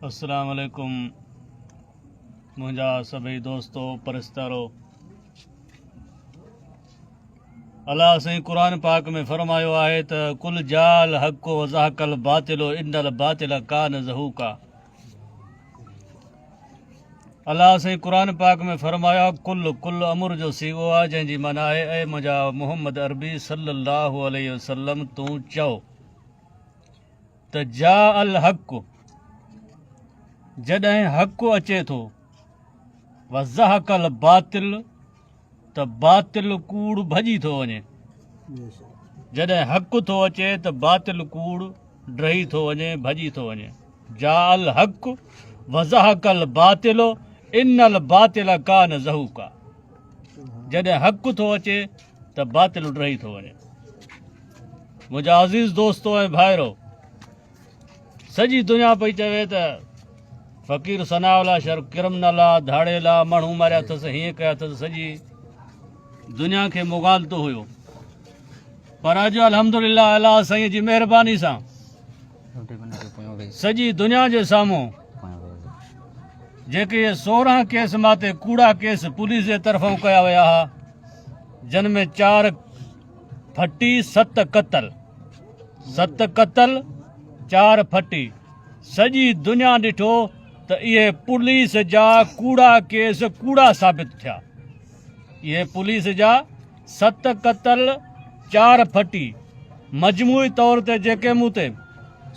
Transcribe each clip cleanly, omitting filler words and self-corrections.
अस्सलाम वालेकुम मुंहिंजा सभई दोस्तो परस्तारो। अल्लाह साईं क़ुरान पाक में फरमायो आहे त कुल जाल हक़ व ज़हक़ल बातिलो इन्नल बातिल कान ज़हूका। अल्लाह साईं क़ुरान पाक में फरमाया कुल कुल अमुर जो सीगो आहे जंहिंजी माना आहे ऐं मुंहिंजा मोहम्मद अरबी सल्लल्लाहु अलैहि वसल्लम तूं चओ त जा अल हक़ जॾहिं हक़ अचे थो व ज़हक़ल बातिल त बातिल कूड़ भॼी थो वञे। जॾहिं हक़ थो अचे त बातिल कूड़ ड्रही थो वञे भॼी थो वञे। जा अल हक़ व ज़हक़ल बातिलो इन्नल बातिल कान ज़हूका। जॾहिं हक़ थो अचे त बातिल ड्रही थो वञे। मुंहिंजा अज़ीज़ दोस्तो ऐं भाइरो, सॼी दुनिया पई चवे त फ़क़ीर सनावला शर किरमनल आहे, धाड़ेला माण्हू मारिया अथसि, हीअं कया अथसि, सॼी दुनिया खे मुगालतो हुयो। पर अॼु अल्हम्दुलिल्लाह अल्लाह साईं जी महिरबानी सां सॼी दुनिया जे साम्हूं जेके 16 केस माते कूड़ा केस पुलिस जे तरफ़ां कया विया हुआ, जिन में 4 फटी 7 क़तल, 7 क़तल 4 फटी। सॼी दुनिया ॾिठो त इहे पुलिस जा कूड़ा केस कूड़ा साबित थिया। इहे पुलिस जा 7 क़तल 4 फटी मजमूई तौर ते जेके मूं ते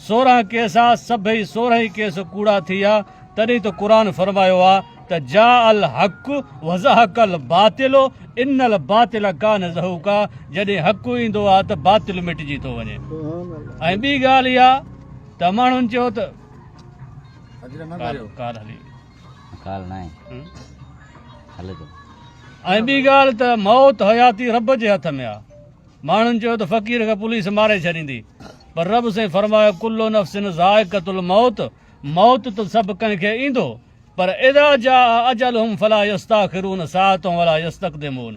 16 केस आहे, सभई 16 केस कूड़ा थी विया। तॾहिं त क़ुरान फरमायो आहे त जा अल हक़ व ज़हक़ल बातिलो इन्नल बातिल कान ज़हूका। जॾहिं हक़ ईंदो आहे त बातिल मिटिजी थो वञे। ऐं ॿी ॻाल्हि इहा त माण्हुनि चयो त ऐं ॿी ॻाल्हि त मौत हयाती रब जे हथ में आहे। माण्हुनि चयो त फ़क़ीर खे पुलिस मारे छॾींदी, पर रब से फरमायो कुल्लु नफ़्सिन ज़ाइक़तुल मौत। मौत त सभु कंहिंखे ईंदो, पर इज़ा जा अजलहुम फला यस्ताखिरून साअतन वला यस्तक़दिमून।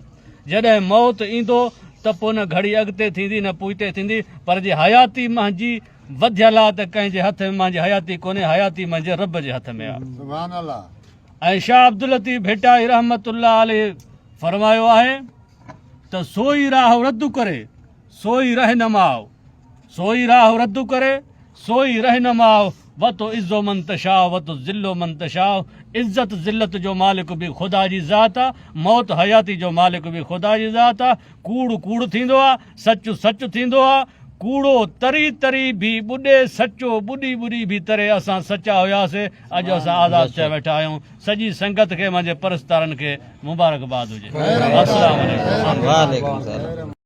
जॾहिं मौत ईंदो त पोइ न घड़ी अॻिते थींदी न पोइते थींदी, पर जे हयाती मुंहिंजी वधियल आहे त कंहिंजे हथ में मुंहिंजी हयाती कोन्हे, हयाती मुंहिंजे रब जे हथ में आहे। सुभान अल्लाह। ऐं शाह अब्दुल लतीफ़ भिटाई रहमतुल्लाह अलैह फरमायो आहे त सोई राह रद्द करे सोई रहनुमाओ, सोई राह रद्द करे सोई रहनुमाओ। वतो इज़्ज़ो मन तशाओ वतो ज़िल्लो मन तशाओ। इज़्ज़त ज़िल्लत जो मालिक बि ख़ुदा जी ज़ात आहे, मौत हयाती जो मालिक बि ख़ुदा जी ज़ात आहे। कूड़ कूड़ थींदो आहे, सच सच थींदो आहे। कूड़ो तरी तरी बि ॿुॾे, सचो ॿुॾी ॿुॾी बि तरे असां सचा हुयासीं। अॼु असां आज़ाद थिया वेठा आहियूं। सॼी संगत खे मुंहिंजे परस्तारनि खे मुबारकबाद हुजे। अस्सलाम वालेकुम।